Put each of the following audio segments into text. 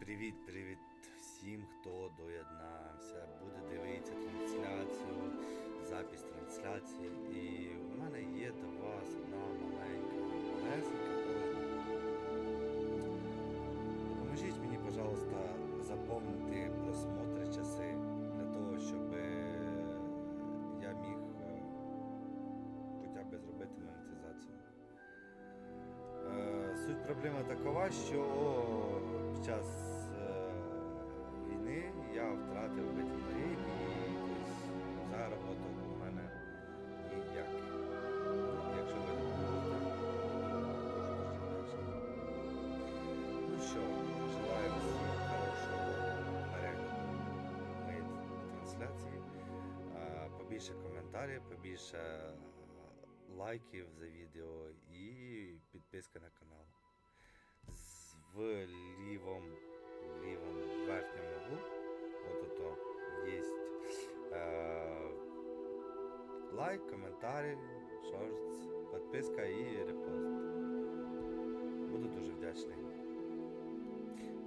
Привіт всім, хто доєднався, буде дивитися трансляцію, запис трансляції. І у мене є до вас одна маленька просьба. Допоможіть мені, пожалуйста, заповнити просмотри часи, для того, щоб я міг хоча б зробити монетизацію. Суть проблеми такова, що під час війни я втратив ноги і заробіток у мене ніякий. Якщо ви допоможете, дуже вдячний. Ну що, желаю всім хорошого перегляду моєї трансляції. Побільше коментарів, побільше лайків за відео і підписка на канал. В лівому верхньому углу вот есть лайк, коментарі, шортс, підписка і репост. Буду дуже вдячний.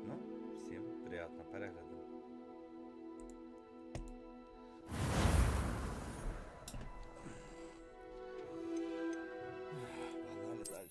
Ну, всім приємного перегляду. Погнали далі.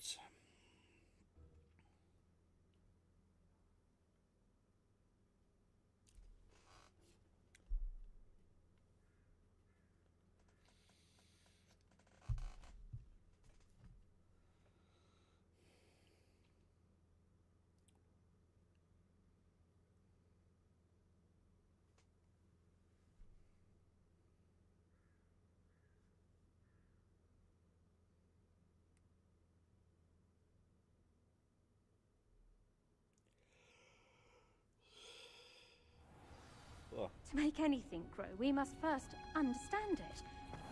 To make anything grow, we must first understand it.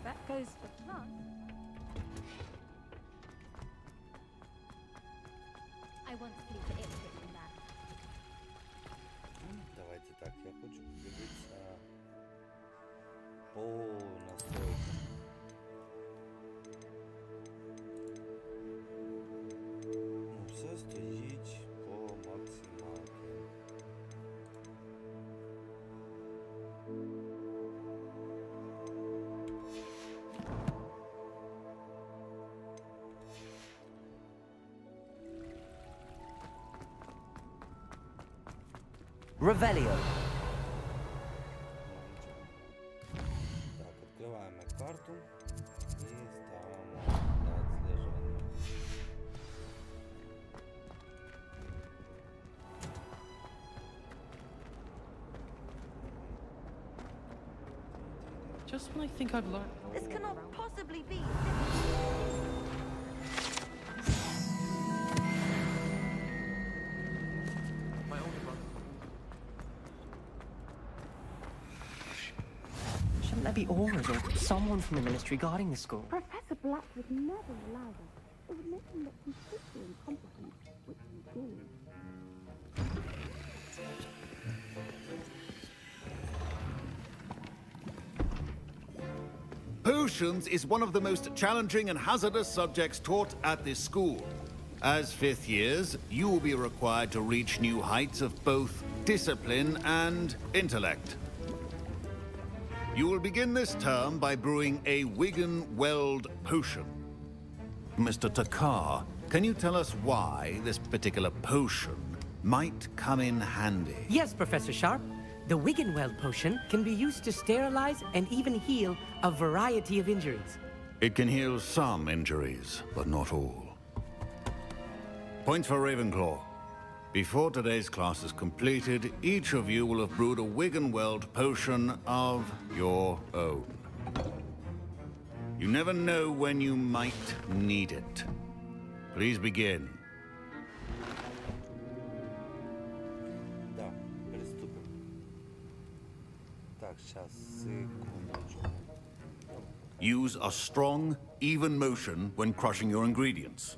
That goes for plants. I once flew to Ipswich in that. Давайте так, я хочу подивитися по настройкам. Ну, все стоїть по максималці. Revelio. Так, відкриваємо карту і ставимо на відслежування. Just when I think I've learned. This cannot possibly be. My older brother. Shouldn't there be orders or someone from the ministry guarding the school? Professor Black would never allow that. It would make him look completely incompetent, which he did. Potions is one of the most challenging and hazardous subjects taught at this school. As fifth years, you will be required to reach new heights of both discipline and intellect. You will begin this term by brewing a Wigan-Weld potion. Mr. Takar, can you tell us why this particular potion might come in handy? Yes, Professor Sharp. The Wiggenweld potion can be used to sterilize and even heal a variety of injuries. It can heal some injuries, but not all. Point for Ravenclaw. Before today's class is completed, each of you will have brewed a Wiggenweld potion of your own. You never know when you might need it. Please begin. Да, приступимо. Так, сейчас, секундочку. Use a strong, even motion when crushing your ingredients.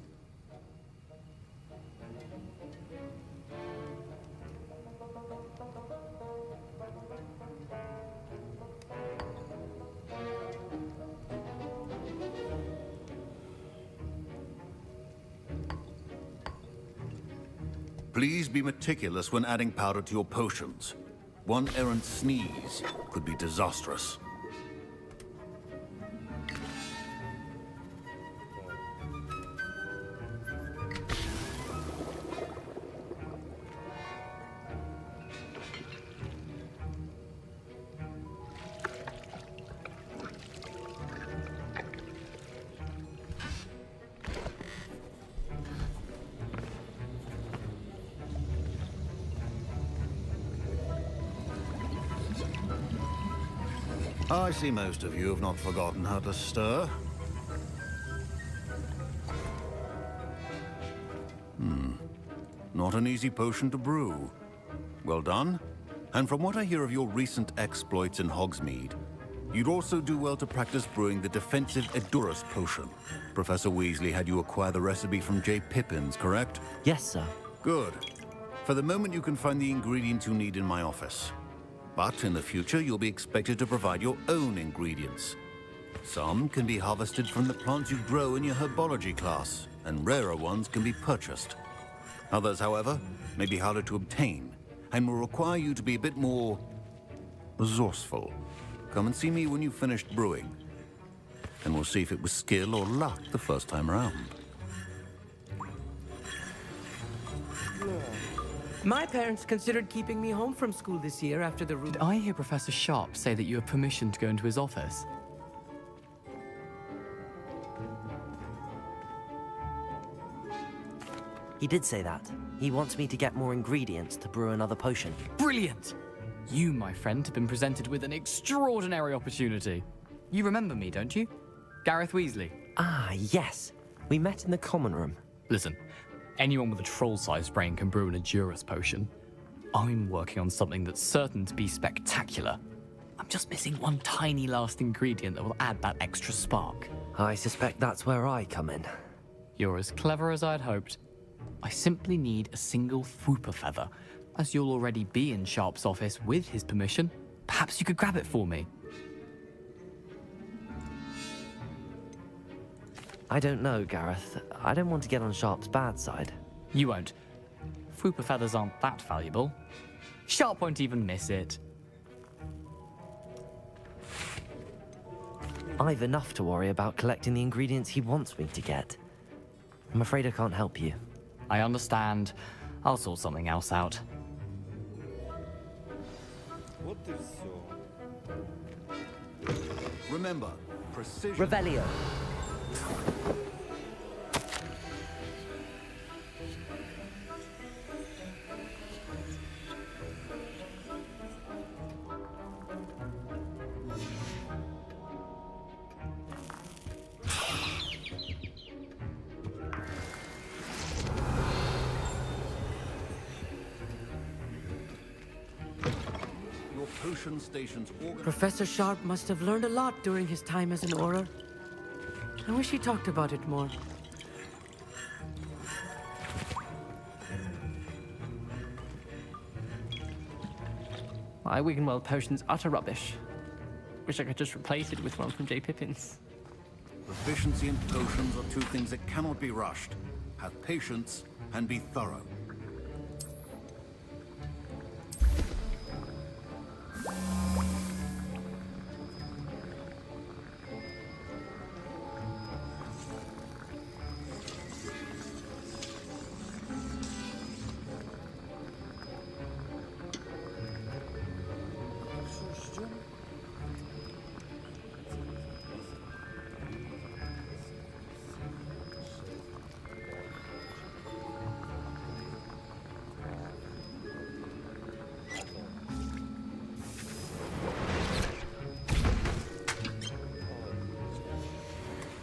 Please be meticulous when adding powder to your potions. One errant sneeze could be disastrous. I see most of you have not forgotten how to stir. Not an easy potion to brew. Well done. And from what I hear of your recent exploits in Hogsmeade, you'd also do well to practice brewing the defensive Edurus potion. Professor Weasley had you acquire the recipe from J. Pippins, correct? Yes, sir. Good. For the moment, you can find the ingredients you need in my office. But in the future, you'll be expected to provide your own ingredients. Some can be harvested from the plants you grow in your herbology class, and rarer ones can be purchased. Others, however, may be harder to obtain, and will require you to be a bit more resourceful. Come and see me when you've finished brewing, and we'll see if it was skill or luck the first time around. My parents considered keeping me home from school this year after the Did I hear Professor Sharp say that you have permission to go into his office? He did say that. He wants me to get more ingredients to brew another potion. Brilliant! You, my friend, have been presented with an extraordinary opportunity. You remember me, don't you? Gareth Weasley. Ah, yes. We met in the common room. Listen, anyone with a troll-sized brain can brew an Edurus potion. I'm working on something that's certain to be spectacular. I'm just missing one tiny last ingredient that will add that extra spark. I suspect that's where I come in. You're as clever as I'd hoped. I simply need a single Fwooper feather. As you'll already be in Sharp's office with his permission, perhaps you could grab it for me. I don't know, Gareth. I don't want to get on Sharp's bad side. You won't. Fwooper feathers aren't that valuable. Sharp won't even miss it. I've enough to worry about collecting the ingredients he wants me to get. I'm afraid I can't help you. I understand. I'll sort something else out. От і все. Remember, precision... Revelio. Your potion station's organ... Professor Sharp must have learned a lot during his time as an Auror. I wish he talked about it more. My Wiggenweld potion's utter rubbish. Wish I could just replace it with one from J. Pippins. Proficiency and potions are two things that cannot be rushed. Have patience and be thorough.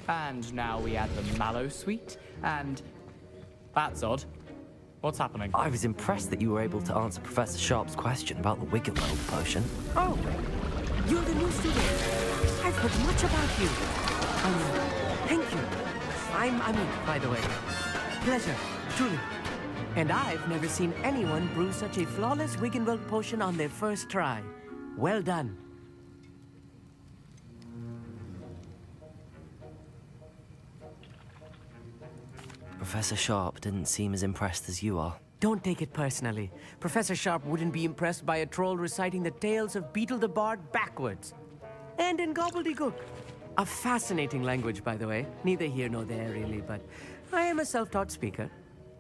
And now we add the Mallow Sweet, and... That's odd. What's happening? I was impressed that you were able to answer Professor Sharp's question about the Wiggenweld potion. Oh, you're the new student. I've heard much about you. Thank you. I'm Amit, by the way. Pleasure, truly. And I've never seen anyone brew such a flawless Wiggenweld potion on their first try. Well done. Professor Sharp didn't seem as impressed as you are. don't take it personally. Professor Sharp wouldn't be impressed by a troll reciting the tales of Beetle the Bard backwards. And in gobbledygook. A fascinating language, by the way. Neither here nor there, really, but I am a self-taught speaker.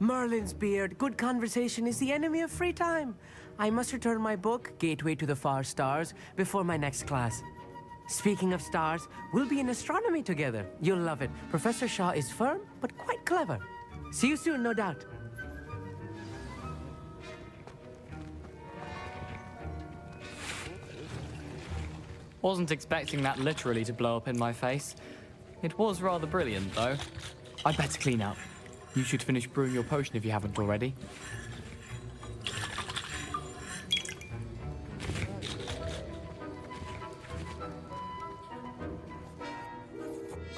Merlin's beard, good conversation is the enemy of free time. I must return my book, Gateway to the Far Stars, before my next class. Speaking of stars, we'll be in astronomy together. You'll love it. Professor Shaw is firm, but quite clever. See you soon, no doubt. Wasn't expecting that literally to blow up in my face. It was rather brilliant, though. I'd better clean up. You should finish brewing your potion if you haven't already.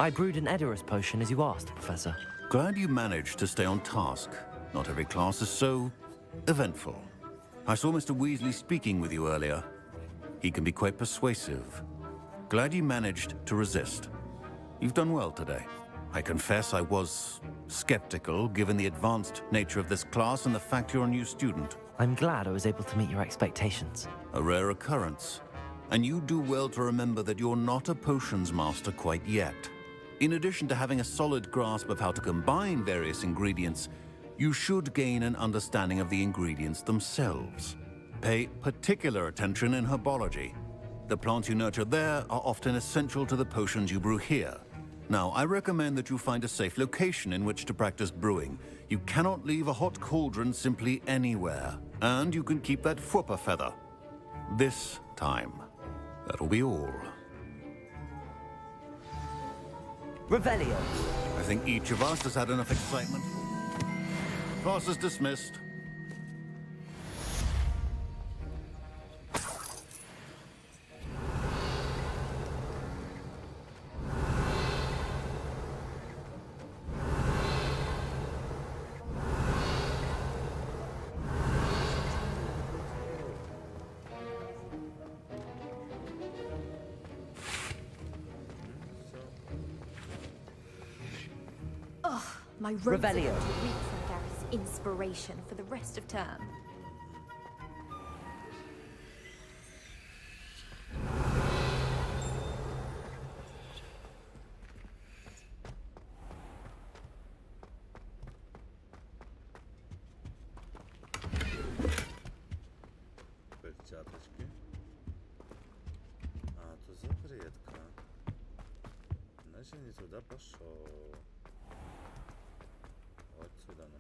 I brewed an Edorus potion as you asked, Professor. Glad you managed to stay on task. Not every class is so eventful. I saw Mr. Weasley speaking with you earlier. He can be quite persuasive. Glad you managed to resist. You've done well today. I confess I was skeptical, given the advanced nature of this class and the fact you're a new student. I'm glad I was able to meet your expectations. A rare occurrence. And you do well to remember that you're not a potions master quite yet. In addition to having a solid grasp of how to combine various ingredients, you should gain an understanding of the ingredients themselves. Pay particular attention in herbology. The plants you nurture there are often essential to the potions you brew here. Now, I recommend that you find a safe location in which to practice brewing. You cannot leave a hot cauldron simply anywhere. And you can keep that Fwooper feather. This time. That'll be all. Revelio. I think each of us has had enough excitement. Class is dismissed. My roads are going to reek from Gareth's inspiration for the rest of term. Перчаточки. А, тут запретка. Значит, не туда пошел. Вот сюда, ну.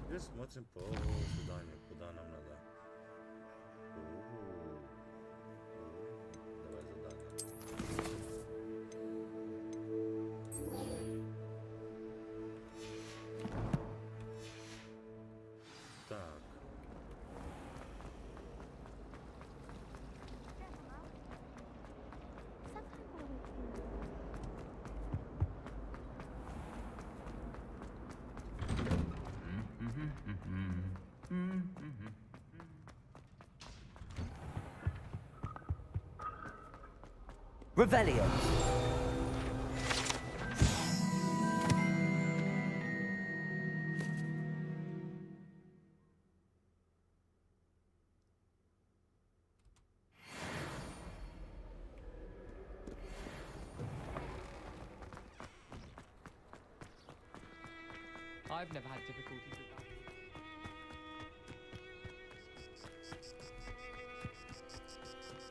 Теперь смотрим по заданию, куда нам надо. Давай задание. Так. Revelio. I've never had difficulties with that.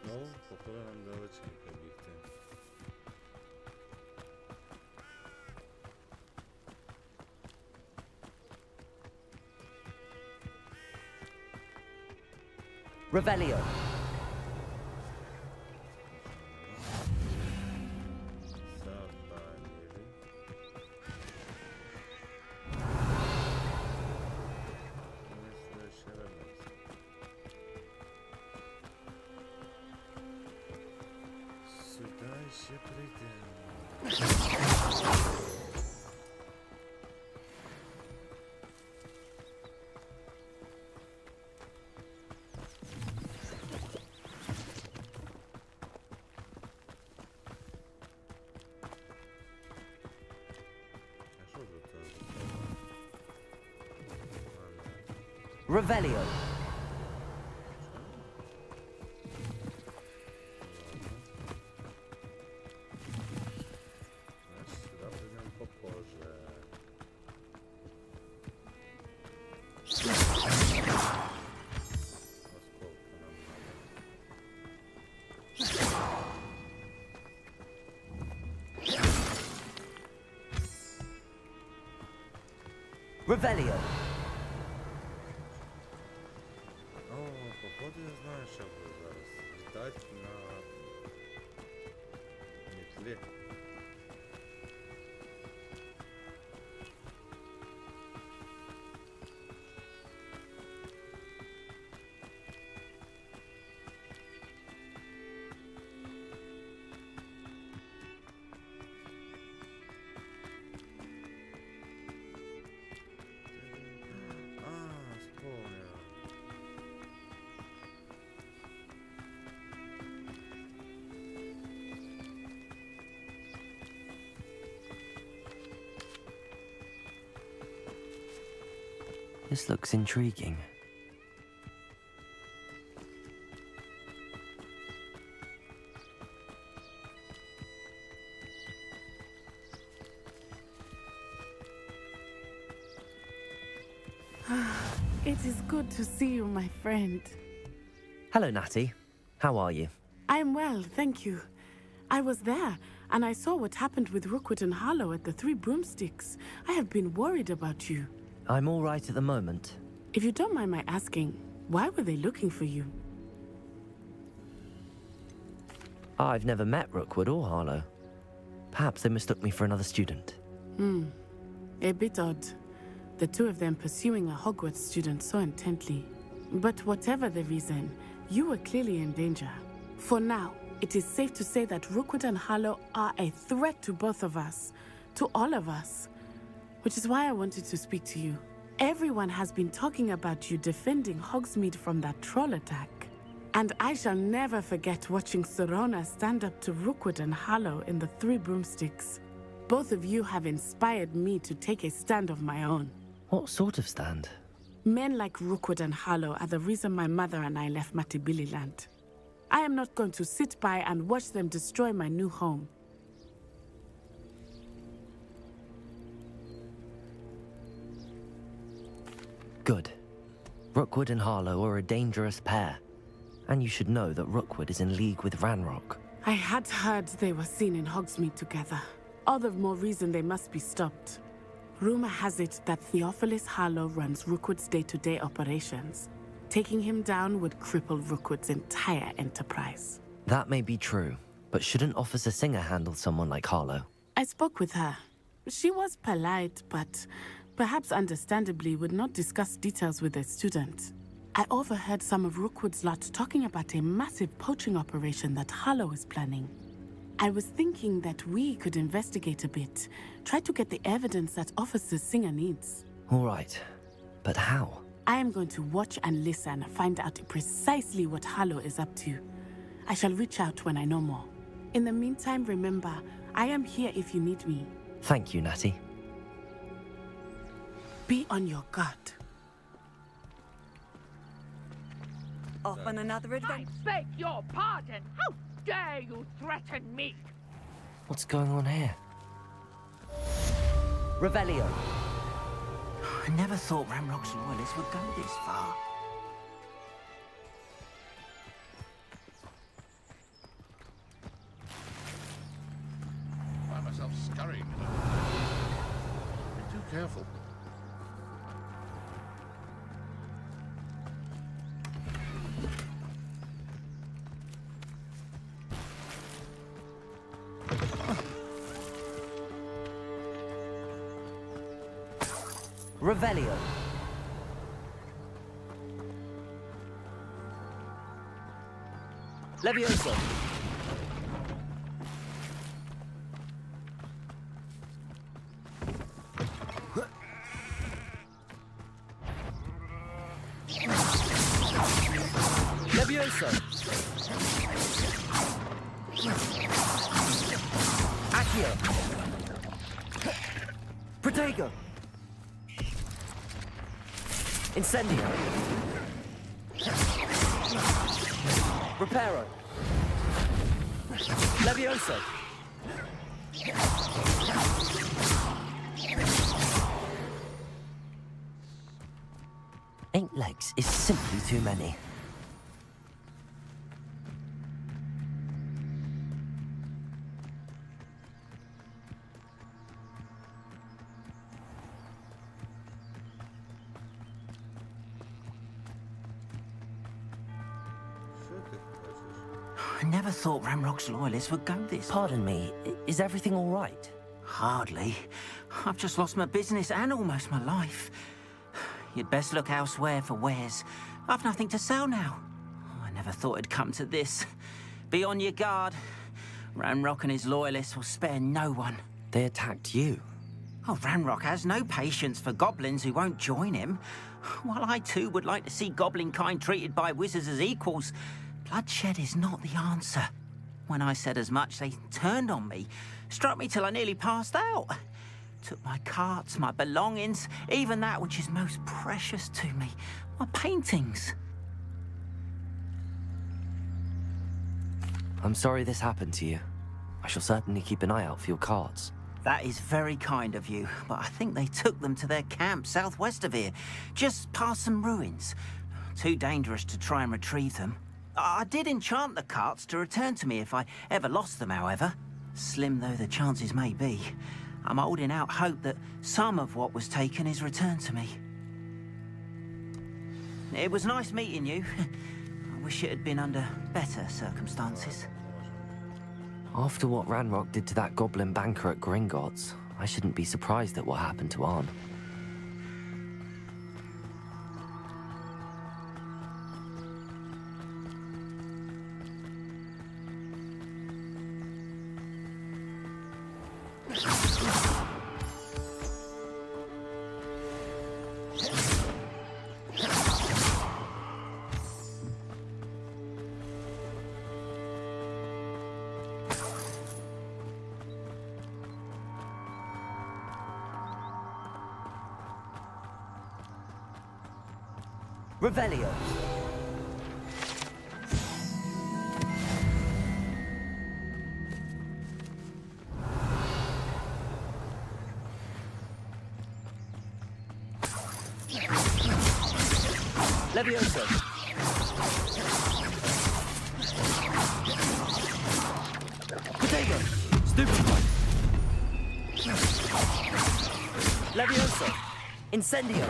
Ну, походу нам далеченько бігти. Revelio. Забанили. Мы следующий вернемся. Сюда еще придем. Revelio. Значить, сюди прийдемо попозже. Осколки нам надо. Revelio. О, походу я знаю, що буде зараз. Літать на мітлі. Вспомнил. This looks intriguing. It is good to see you, my friend. Hello, Natty. How are you? I'm well, thank you. I was there, and I saw what happened with Rookwood and Harlow at the Three Broomsticks. I have been worried about you. I'm all right at the moment. If you don't mind my asking, why were they looking for you? I've never met Rookwood or Harlow. Perhaps they mistook me for another student. A bit odd. The two of them pursuing a Hogwarts student so intently. But whatever the reason, you were clearly in danger. For now, it is safe to say that Rookwood and Harlow are a threat to both of us. To all of us. Which is why I wanted to speak to you. Everyone has been talking about you defending Hogsmeade from that troll attack. And I shall never forget watching Serona stand up to Rookwood and Harlow in the Three Broomsticks. Both of you have inspired me to take a stand of my own. What sort of stand? Men like Rookwood and Harlow are the reason my mother and I left Matabeleland. I am not going to sit by and watch them destroy my new home. Good. Rookwood and Harlow are a dangerous pair. And you should know that Rookwood is in league with Ranrock. I had heard they were seen in Hogsmeade together. All the more reason they must be stopped. Rumor has it that Theophilus Harlow runs Rookwood's day-to-day operations. Taking him down would cripple Rookwood's entire enterprise. That may be true, but shouldn't Officer Singer handle someone like Harlow? I spoke with her. She was polite, but perhaps understandably would not discuss details with a student. I overheard some of Rookwood's lot talking about a massive poaching operation that Harlow is planning. I was thinking that we could investigate a bit, try to get the evidence that Officer Singer needs. All right, but how? I am going to watch and listen, find out precisely what Harlow is up to. I shall reach out when I know more. In the meantime, remember, I am here if you need me. Thank you, Natty. Be on your guard. Off on another adventure. I beg your pardon. How dare you threaten me? What's going on here? Revelio. I never thought Ranrock's loyalists would go this far. I find myself scurrying. Be too careful. Revelio. Levioso. Levioso. Accio. Protego. Incendio. Reparo. Levioso. Eight legs is simply too many. I never thought Ramrock's loyalists would go this. Pardon me, is everything all right? Hardly. I've just lost my business and almost my life. You'd best look elsewhere for wares. I've nothing to sell now. I never thought it'd come to this. Be on your guard. Ramrock and his loyalists will spare no one. They attacked you. Oh, Ramrock has no patience for goblins who won't join him. While I too would like to see goblin kind treated by wizards as equals, bloodshed is not the answer. When I said as much, they turned on me, struck me till I nearly passed out. Took my carts, my belongings, even that which is most precious to me, my paintings. I'm sorry this happened to you. I shall certainly keep an eye out for your cards. That is very kind of you, but I think they took them to their camp southwest of here, just past some ruins. Too dangerous to try and retrieve them. I did enchant the carts to return to me if I ever lost them, however. Slim though the chances may be, I'm holding out hope that some of what was taken is returned to me. It was nice meeting you. I wish it had been under better circumstances. After what Ranrock did to that goblin banker at Gringotts, I shouldn't be surprised at what happened to Arn. Revelio. Levioso. Potato. Stupefy. Levioso. Incendio.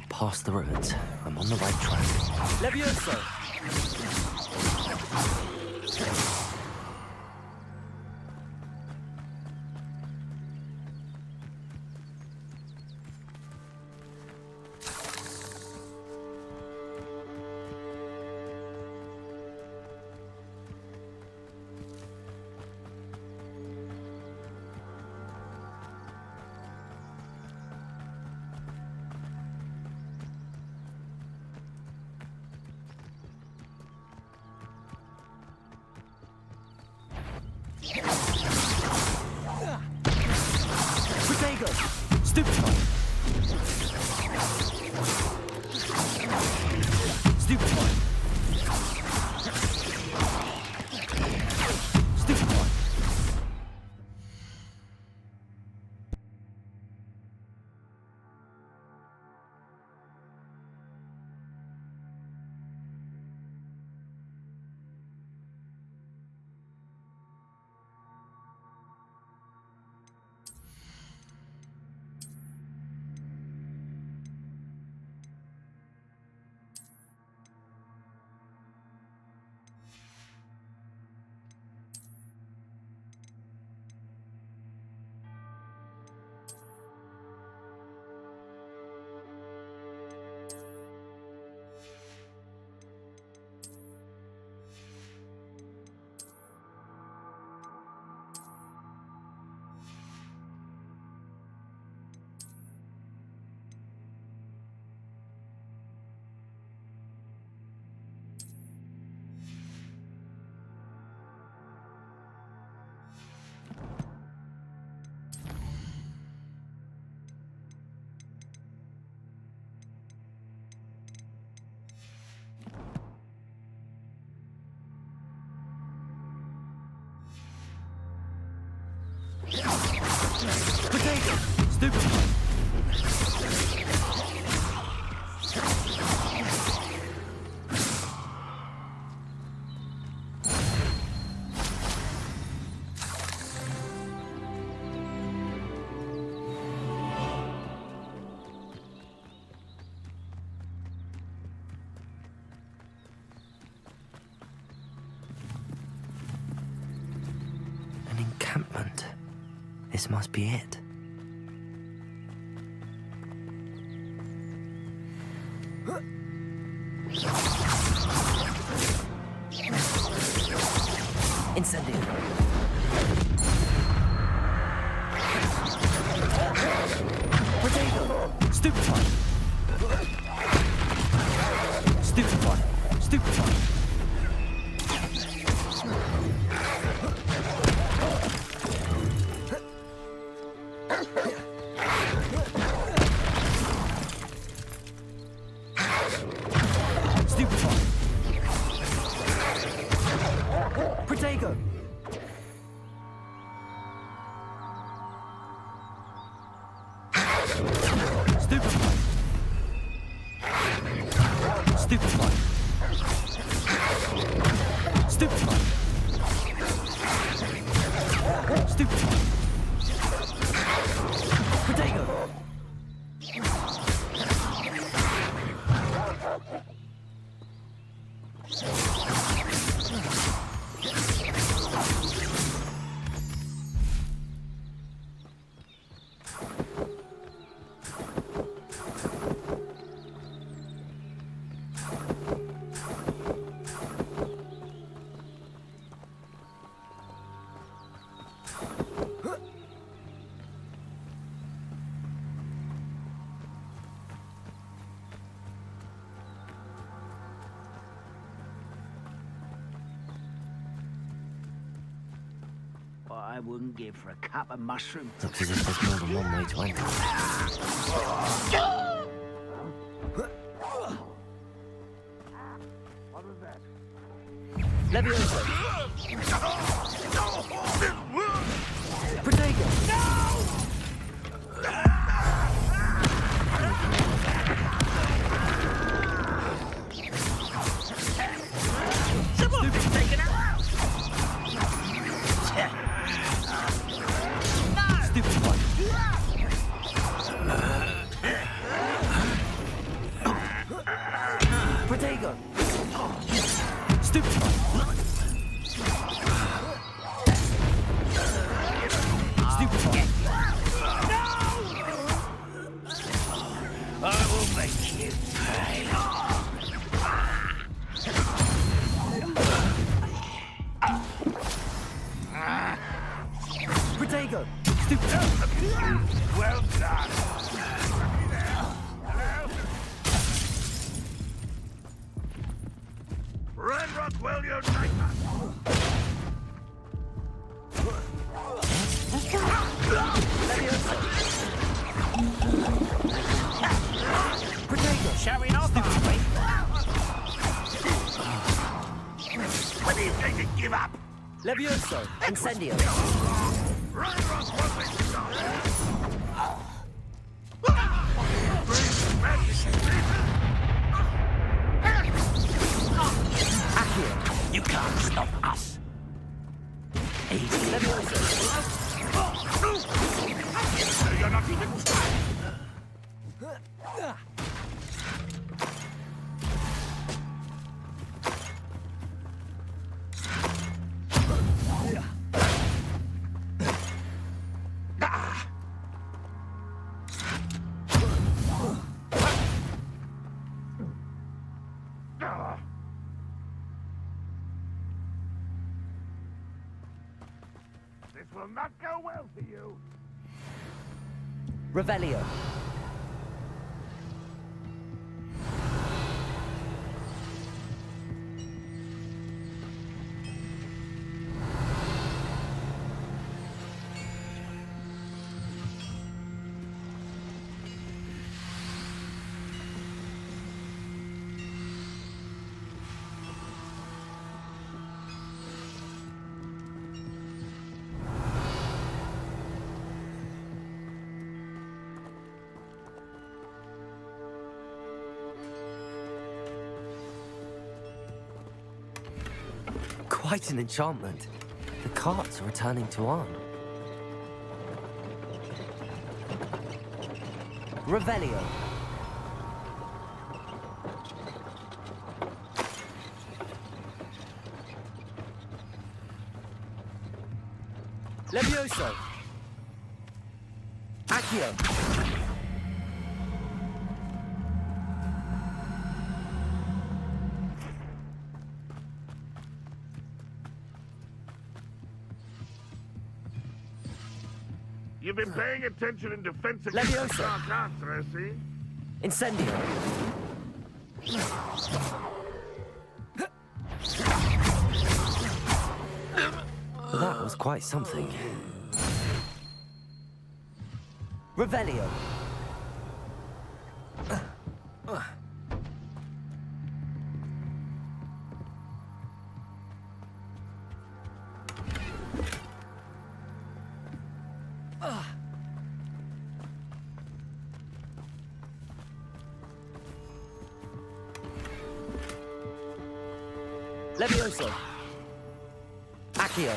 Past the ruins. I'm on the right track. Levioso! Protego! Stupefy! Stupefy! Stupefy! Stupefy. An encampment. This must be it. Incendio. Potato. Stupefy. Stupefy. Stupefy. Protego! Stupefy! Stupefy! Stupefy! Stupefy! Protego! I wouldn't give for a cup of mushroom. Looks as if there's more than one way to enter. What was that? Levioso! Protego! Someone's taken out! Protego! Stupefy! Stupefy! I will make you pay. Protego! Stupefy! Well done. Run, Rockwell, you nightmare! Protego! Showing off, are we? When do you think to give up? Levioso! Incendio! Run, Rockwell, Accio! You can't stop us. Easy. Levioso! You're not even trying. This will not go well for you. Revelio! quite an enchantment. The carts are returning to Arn. Revelio. Levioso. Accio. You've been paying attention in defense of Leviosa. dark arts, I see. Incendio. That was quite something. Revelio. Levioso. Accio.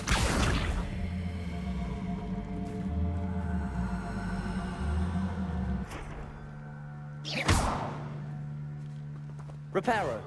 Reparo.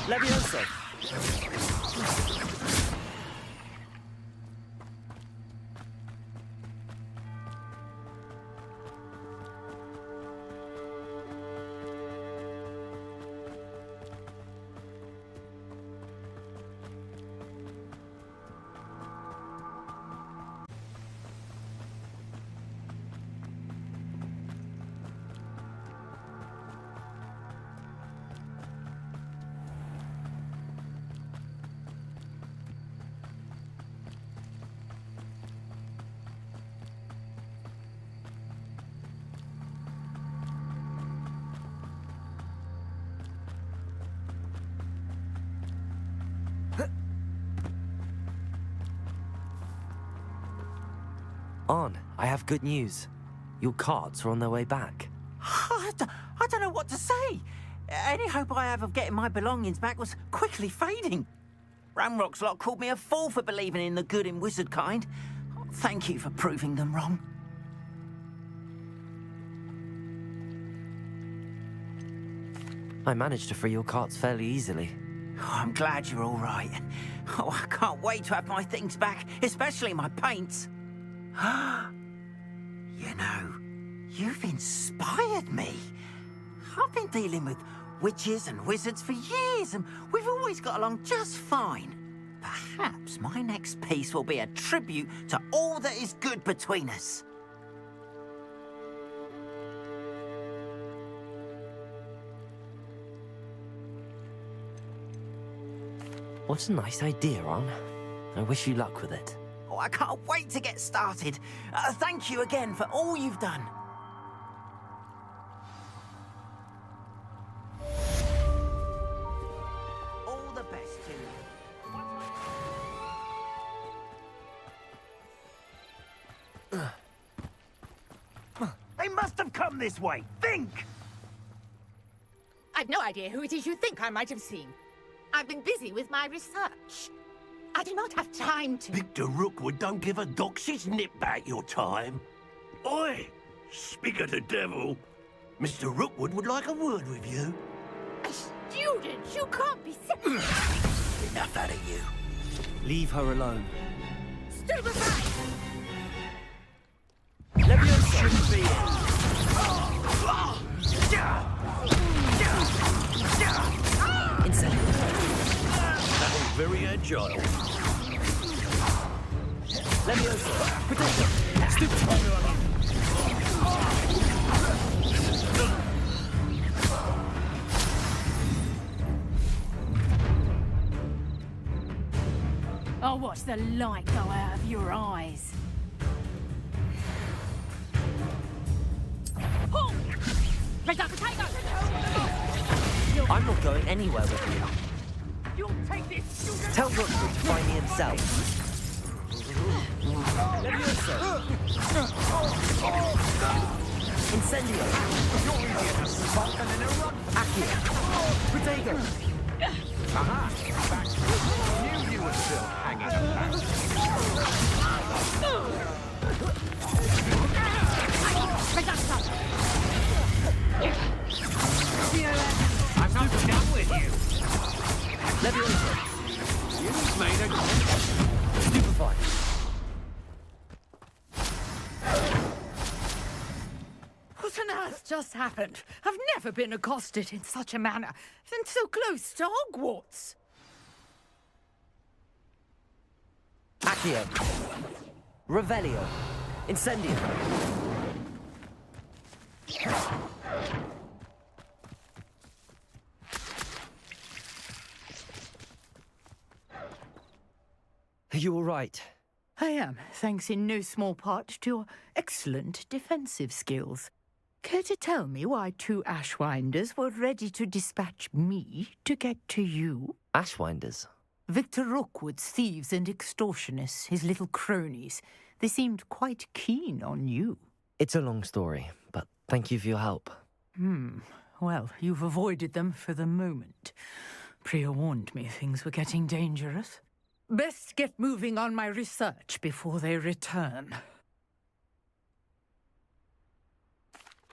Levioso. Arn, I have good news. Your carts are on their way back. I don't know what to say. Any hope I have of getting my belongings back was quickly fading. Ramrock's lot called me a fool for believing in the good in wizard kind. Thank you for proving them wrong. I managed to free your carts fairly easily. Oh, I'm glad you're all right. Oh, I can't wait to have my things back, especially my paints. You know, you've inspired me. I've been dealing with witches and wizards for years, and we've always got along just fine. Perhaps my next piece will be a tribute to all that is good between us. What a nice idea, Arn. I wish you luck with it. Oh, I can't wait to get started. Thank you again for all you've done. All the best to you. They must have come this way. Think! I've no idea who it is you think I might have seen. I've been busy with my research. I do not have time to... Victor Rookwood don't give a doxy's nip back your time. Oi! Speak of the devil. Mr. Rookwood would like a word with you. A student? You can't be... Enough out of you. Leave her alone. Stand aside! Shouldn't be Incendio. That was very agile. Leviosa! Protect them! Stupid! I'll watch the light go out of your eyes. I'm not going anywhere with you. You'll take this! Tell Rookwood to find me himself. Leviosa! Incendio! Accio! Protego! Aha! Back. Knew you were still hanging about. I'm not done with you. Leviosa! You've made a... Stupefy! What on earth just happened? I've never been accosted in such a manner, and so close to Hogwarts. Accio! Revelio! Incendio! Are you all right? I am, thanks in no small part to your excellent defensive skills. Care to tell me why 2 Ashwinders were ready to dispatch me to get to you? Ashwinders? Victor Rookwood's thieves and extortionists, his little cronies. They seemed quite keen on you. It's a long story, but thank you for your help. Well, you've avoided them for the moment. Priya warned me things were getting dangerous. Best get moving on my research before they return.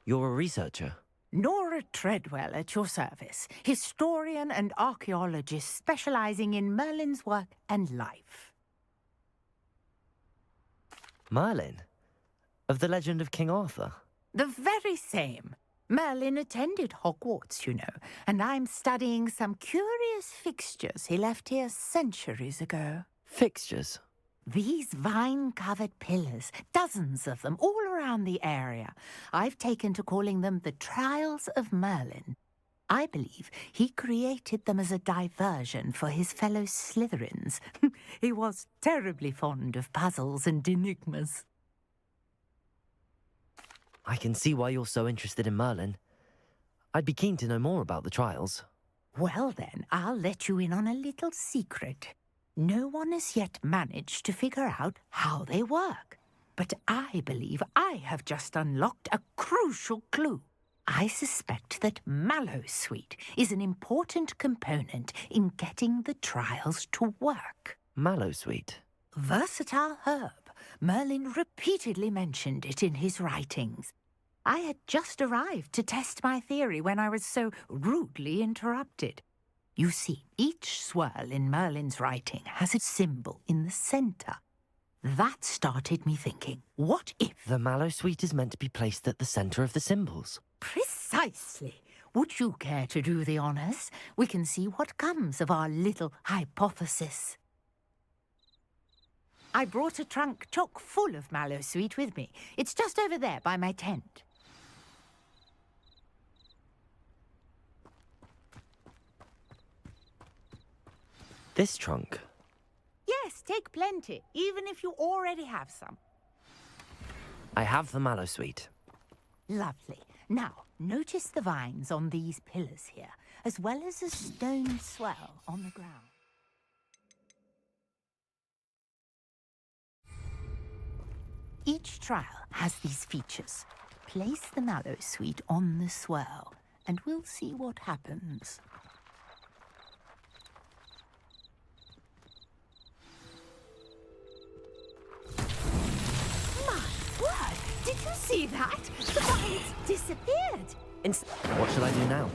You're a researcher? Nora Treadwell at your service, historian and archaeologist specializing in Merlin's work and life. Merlin? Of the legend of King Arthur? The very same. Merlin attended Hogwarts, you know, and I'm studying some curious fixtures he left here centuries ago. Fixtures? These vine-covered pillars, dozens of them, all around the area. I've taken to calling them the Trials of Merlin. I believe he created them as a diversion for his fellow Slytherins. He was terribly fond of puzzles and enigmas. I can see why you're so interested in Merlin. I'd be keen to know more about the trials. Well then, I'll let you in on a little secret. No one has yet managed to figure out how they work. But I believe I have just unlocked a crucial clue. I suspect that Mallowsweet is an important component in getting the trials to work. Mallowsweet? Versatile herb. Merlin repeatedly mentioned it in his writings. I had just arrived to test my theory when I was so rudely interrupted. You see, each swirl in Merlin's writing has a symbol in the center. That started me thinking, what if... The Mallowsweet is meant to be placed at the center of the symbols. Precisely. Would you care to do the honors? We can see what comes of our little hypothesis. I brought a trunk chock full of Mallowsweet with me. It's just over there by my tent. This trunk? Yes, take plenty, even if you already have some. I have the Mallowsweet. Lovely. Now, notice the vines on these pillars here, as well as a stone swell on the ground. Each trial has these features. Place the Mallowsweet on the swirl, and we'll see what happens. My word! Did you see that? The vines disappeared! What should I do now?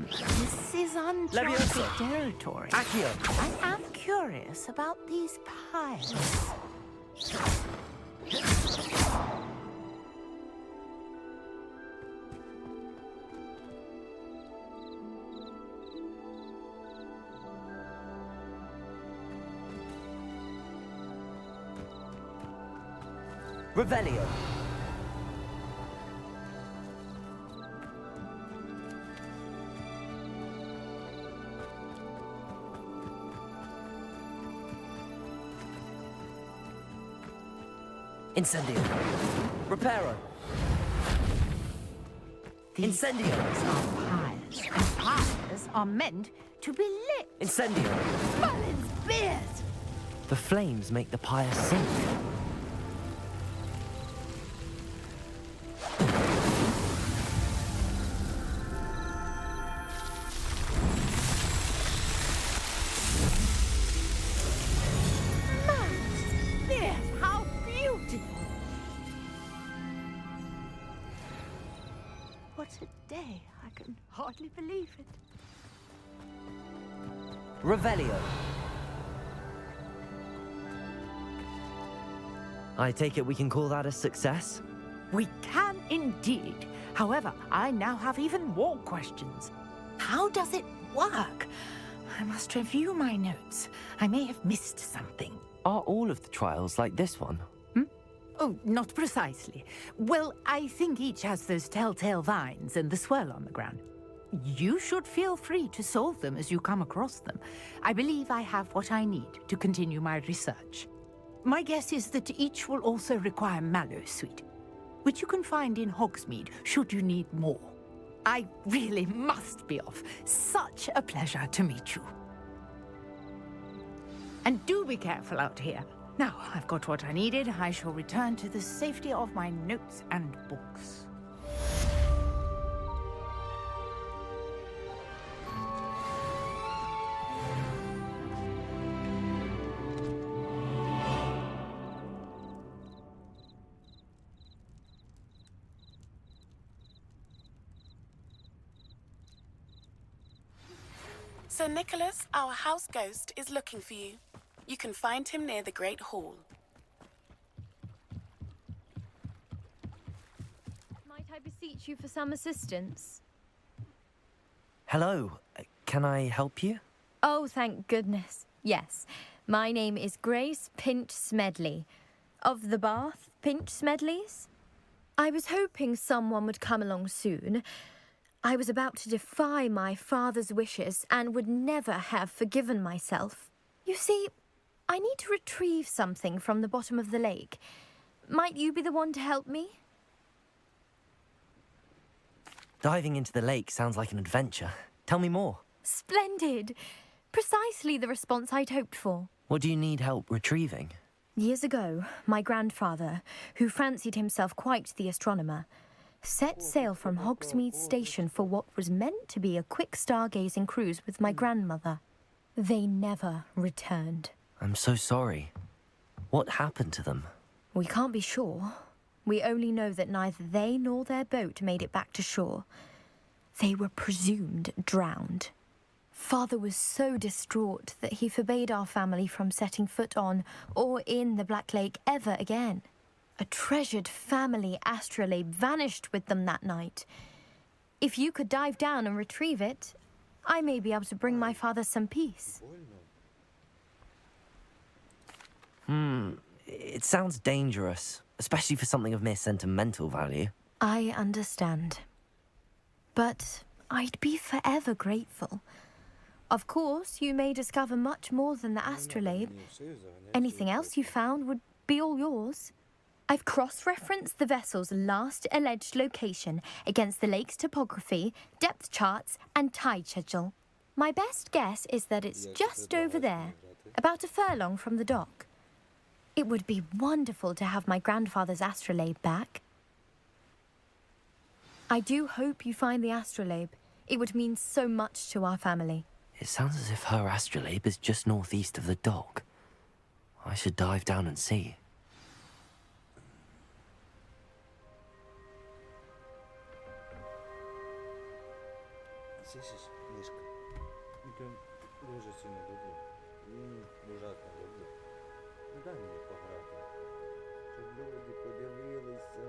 This is uncharted Leviosa. territory. Accio. I am curious about these piles. Revelio. Incendio. Reparo. Incendio. Are pyres, and pyres are meant to be lit. Incendio. Mullins beers! The flames make the pyre sink. Beers, how beautiful! What a day. I can hardly believe it. Revelio. I take it we can call that a success? We can indeed. However, I now have even more questions. How does it work? I must review my notes. I may have missed something. Are all of the trials like this one? Oh, not precisely. Well, I think each has those telltale vines and the swirl on the ground. You should feel free to solve them as you come across them. I believe I have what I need to continue my research. My guess is that each will also require mallow sweet, which you can find in Hogsmeade should you need more. I really must be off. Such a pleasure to meet you. And do be careful out here. Now, I've got what I needed. I shall return to the safety of my notes and books. Sir Nicholas, our house ghost, is looking for you. You can find him near the Great Hall. Might I beseech you for some assistance? Hello. Can I help you? Oh, thank goodness. Yes. My name is Grace Pinch Smedley. Of the Bath Pinch Smedleys? I was hoping someone would come along soon. I was about to defy my father's wishes and would never have forgiven myself. You see, I need to retrieve something from the bottom of the lake. Might you be the one to help me? Diving into the lake sounds like an adventure. Tell me more. Splendid! Precisely the response I'd hoped for. What do you need help retrieving? Years ago, my grandfather, who fancied himself quite the astronomer, set sail from Hogsmeade Station for what was meant to be a quick stargazing cruise with my grandmother. They never returned. I'm so sorry. What happened to them? We can't be sure. We only know that neither they nor their boat made it back to shore. They were presumed drowned. Father was so distraught that he forbade our family from setting foot on or in the Black Lake ever again. A treasured family astrolabe vanished with them that night. If you could dive down and retrieve it, I may be able to bring my father some peace. It sounds dangerous, especially for something of mere sentimental value. I understand. But I'd be forever grateful. Of course, you may discover much more than the astrolabe. Anything else you found would be all yours. I've cross-referenced the vessel's last alleged location against the lake's topography, depth charts, and tide schedule. My best guess is that it's just over there, about a furlong from the dock. It would be wonderful to have my grandfather's astrolabe back. I do hope you find the astrolabe. It would mean so much to our family. It sounds as if her astrolabe is just northeast of the dock. I should dive down and see. Слышишь, мышка? Это дуже сильно люблю. Ужасно люблю. Ну дай мені пограти. Щоб люди подивилися.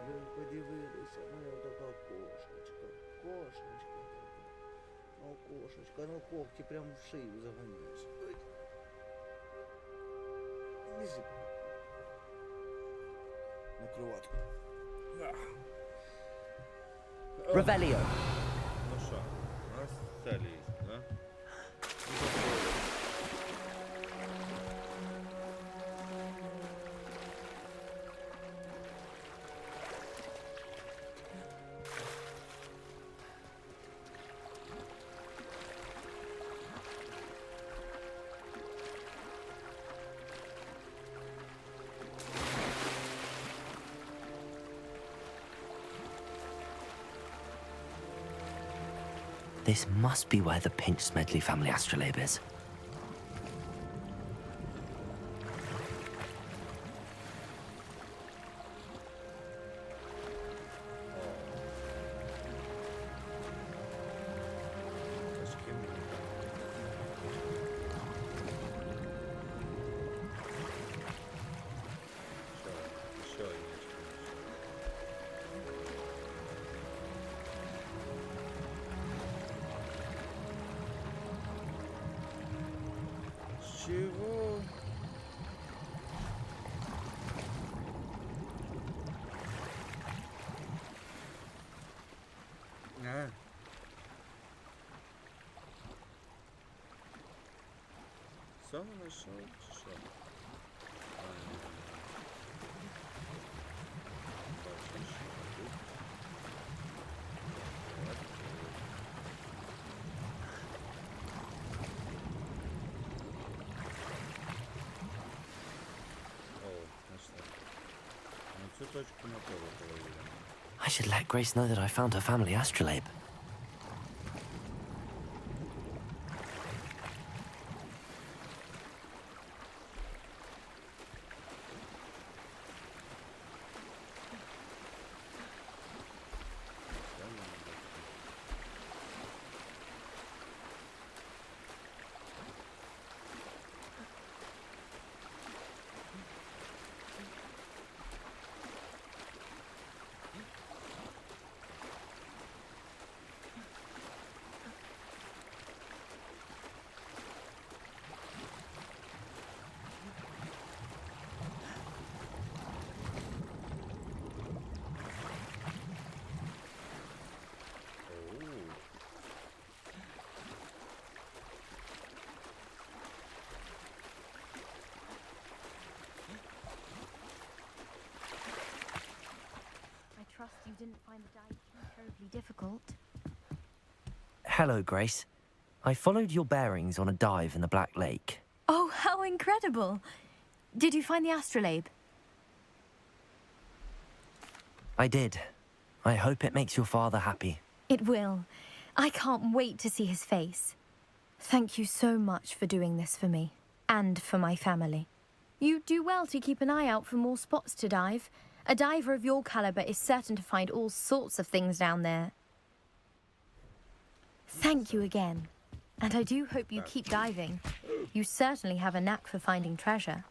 Люди подивилися. Моя така кошечка. Кошечка така. Ну кошечка, ну когті прямо в шию заганяєш. Біжи. кроватку. Revelio. Ну що, у нас цель є, да? This must be where the Pinch Smedley family astrolabe is. Чего? А. Все нашел, что? I should let Grace know that I found her family astrolabe. Trust you didn't find the dive too terribly difficult. Hello, Grace. I followed your bearings on a dive in the Black Lake. Oh, how incredible! Did you find the astrolabe? I did. I hope it makes your father happy. It will. I can't wait to see his face. Thank you so much for doing this for me, and for my family. You do well to keep an eye out for more spots to dive. A diver of your caliber is certain to find all sorts of things down there. Thank you again. And I do hope you keep diving. You certainly have a knack for finding treasure.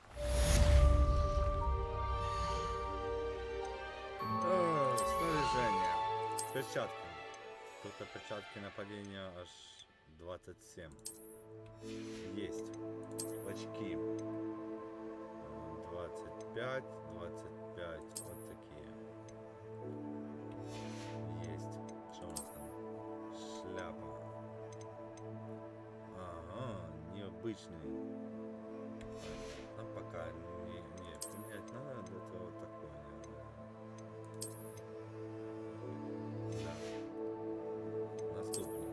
Снаряжение. Перчатки. Тут перчатки нападения аж 27. Есть. Очки. 25, 25. Вот такие. Есть. Что у нас там? Шляпа. Ага, необычный. А пока не поменять надо, это вот такое. Да. Наступный.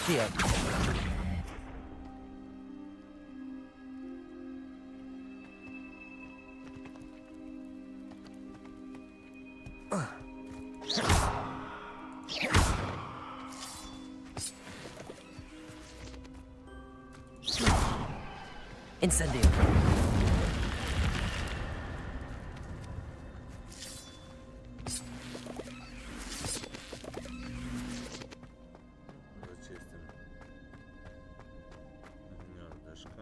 Accio. Incendio. Зачистимо гнездышко.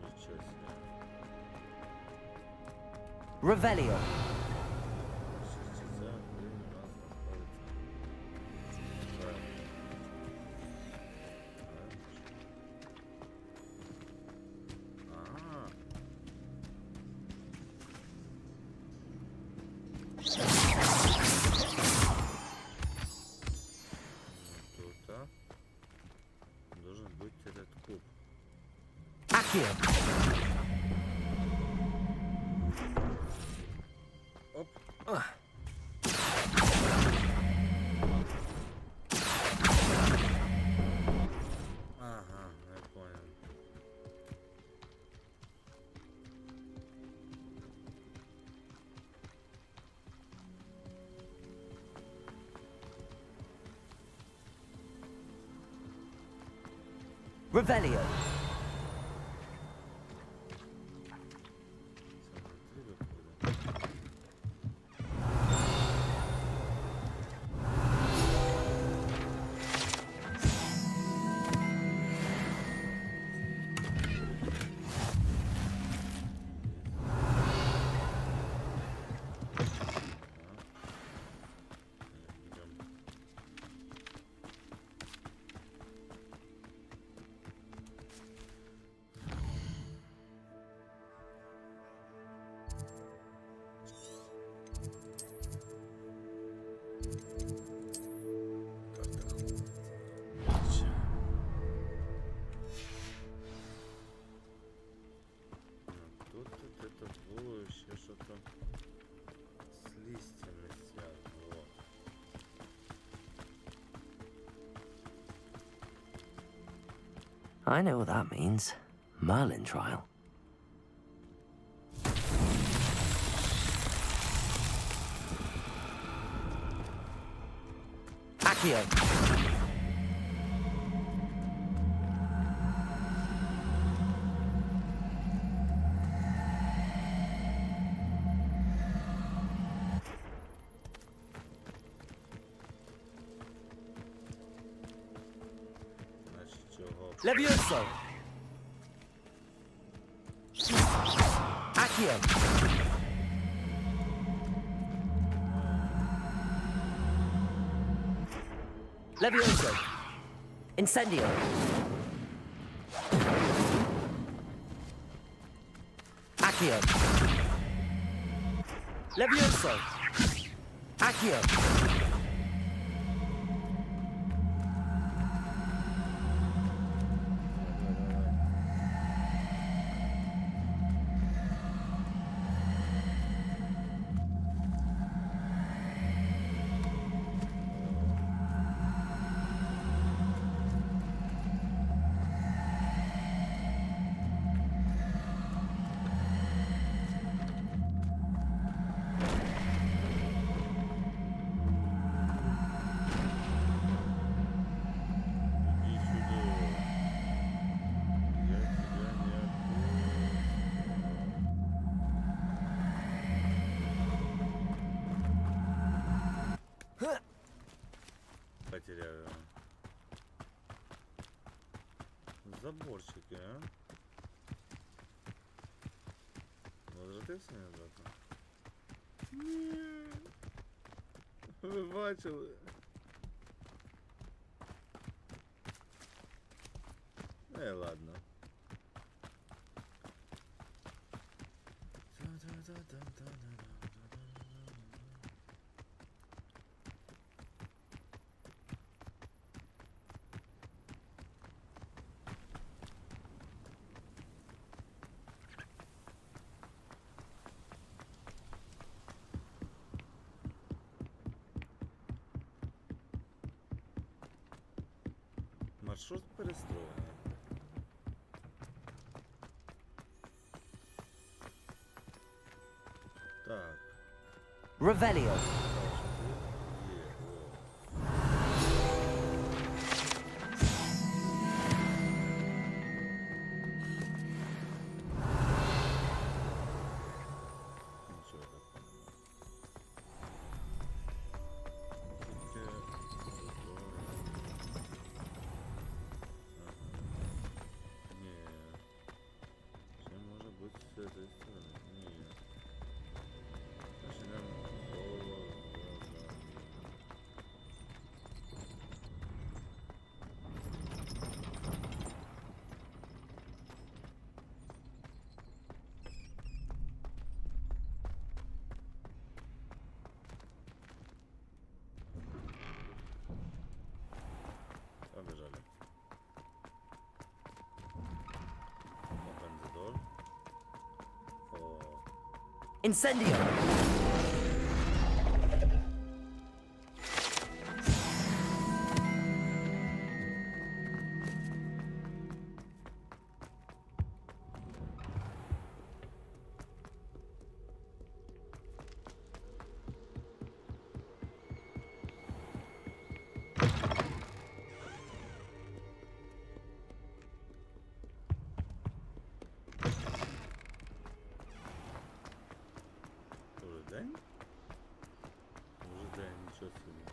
Ничего себе. Revelio. Должен быть этот куб. Accio. Оп. Ага, я понял. Revelio. Тут это было еще что-то с листьями связано. Вот. I know what that means. Merlin trial. Accio. Значит, чего? Levioso. Accio. Levioso. Incendio. Accio. Levioso. Accio. Иди сюда. Я тебя не отпущу. Потеряю. Заборчики, а? Возвратився назад? Ні. Ви бачили? Ладно. Маршрут перестроєний. Так. Revelio. Побежали. Open the door. Incendio. Уже день? Уже день, ничего себе.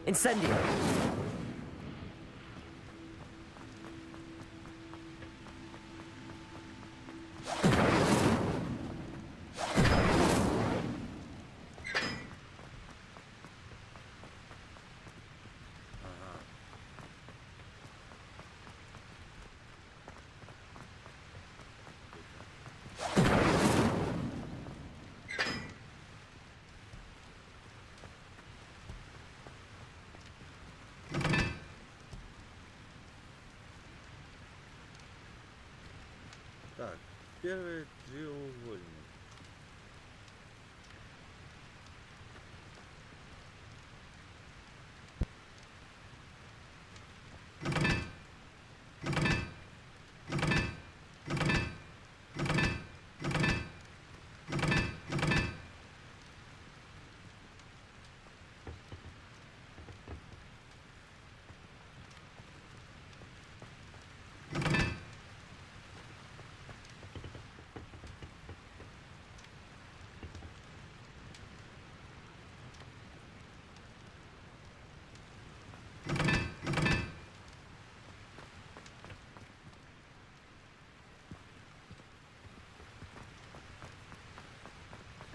Incendio. Так, первый треугольник.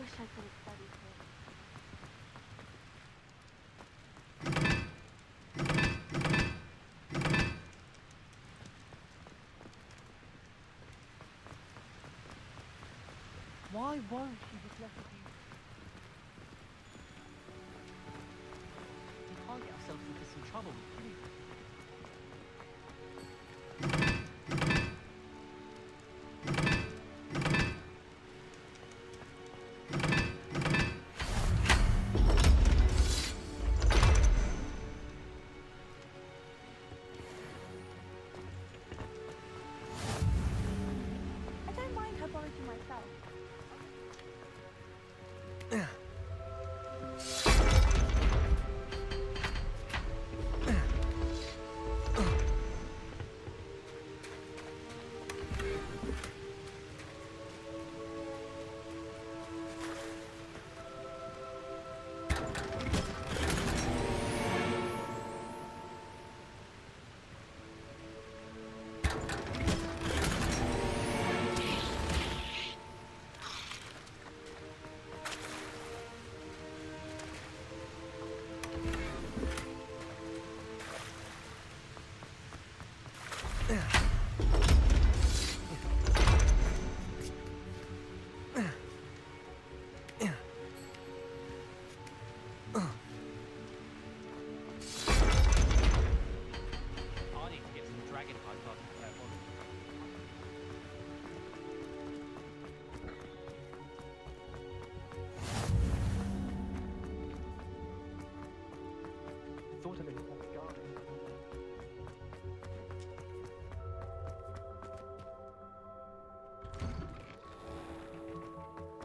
Wish I could have studied here. Why won't she just let it be? We can't get ourselves into some trouble, can we? I don't mind her borrowing myself.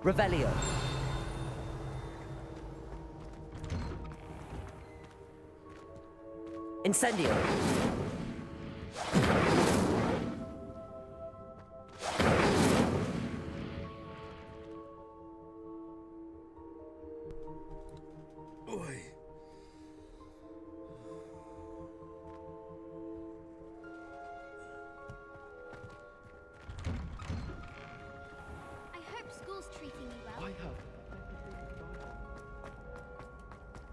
Revelio. Incendio. Ой. I hope school's treating you well.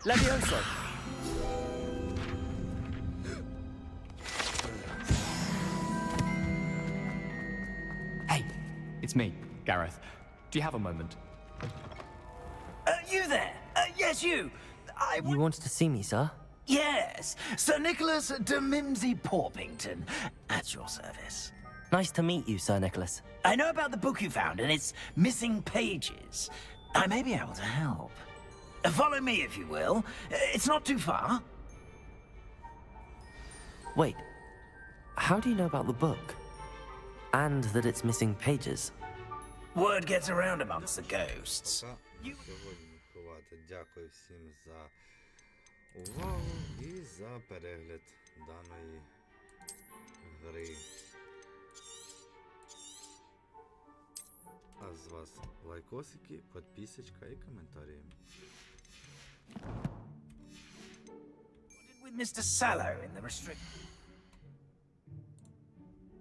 Levioso. Hey, it's me, Gareth. Do you have a moment? You there? Yes, you. You wanted to see me, sir? Yes, Sir Nicholas de Mimsy Porpington, at your service. Nice to meet you, Sir Nicholas. I know about the book you found and its missing pages. I may be able to help. Follow me, if you will. It's not too far. Wait, how do you know about the book? And that it's missing pages? Word gets around amongst the ghosts. Дякую всім за увагу і за перегляд даної гри. А з вас лайкосики, підписочка і коментарі. With Mr. Sallow in the restrict.